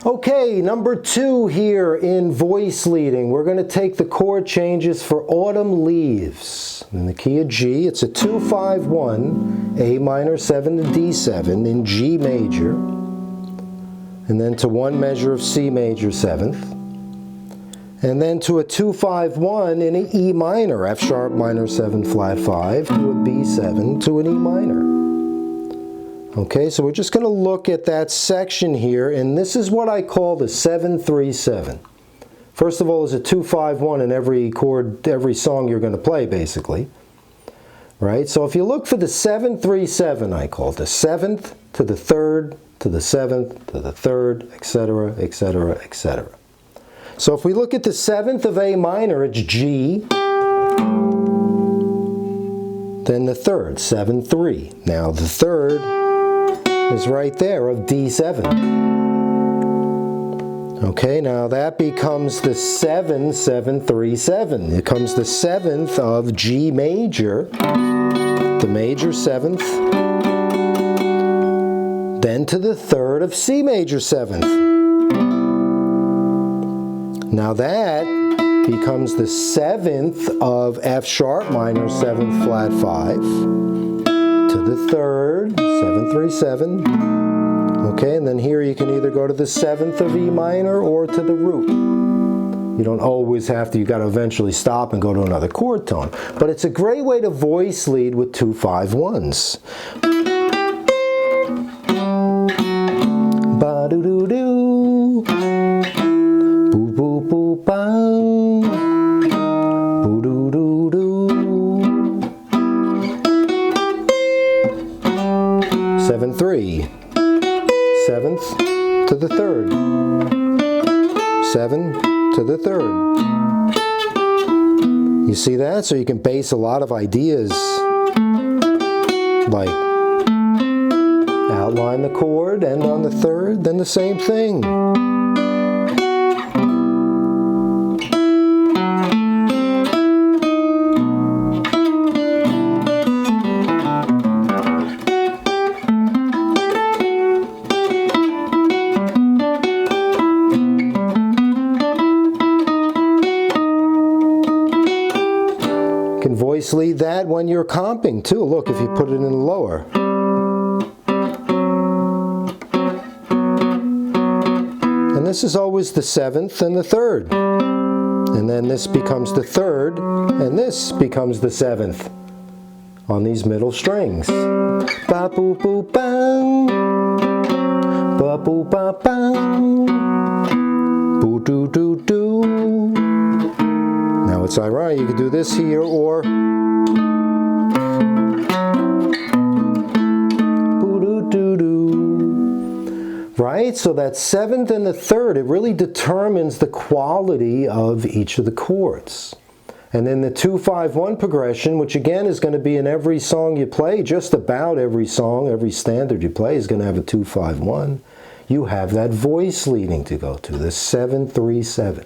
Okay, number 2 here in voice leading. We're going to take the chord changes for Autumn Leaves. In the key of G, it's a 2-5-1, A minor 7 to D7 in G major, and then to one measure of C major 7th, and then to a 2-5-1 in an E minor, F sharp minor 7 flat 5, to a B7 to an E minor. Okay, so we're just going to look at that section here, and this is what I call the 7-3-7. First of all, there's a 2-5-1 in every chord, every song you're going to play, basically. Right? So if you look for the 7-3-7, I call it the 7th to the 3rd to the 7th to the 3rd, etc., etc., etc. So if we look at the 7th of A minor, it's G. Then the 3rd, 7-3. Now the 3rd is right there of D7. Okay, now that becomes the 7-7-3-7. It becomes the 7th of G major, the major 7th, then to the 3rd of C major 7th. Now that becomes the 7th of F sharp minor 7 flat 5 to the 3rd, 7-3-7. Okay, and then here you can either go to the 7th of E minor or to the root. You don't always have to, you got to eventually stop and go to another chord tone. But it's a great way to voice lead with 2-5-1s. Ba-do-do-do. Boo-boo-boo-bow. Boo-do-do-do. 7-3. 7th to the 3rd. 7 to the 3rd. You see that? So you can base a lot of ideas, like outline the chord, end on the 3rd, then the same thing. Voice lead that when you're comping too. Look, if you put it in lower. And this is always the 7th and the 3rd. And then this becomes the 3rd, and this becomes the 7th on these middle strings. Ba boo boo bang. Ba boo ba bang. Boo doo doo doo. Now it's ironic, you could do this here or right? So that 7th and the 3rd, it really determines the quality of each of the chords. And then the 2-5-1 progression, which again is going to be in every song you play, just about every song, every standard you play is going to have a 2-5-1. You have that voice leading to go to, the 7-3-7.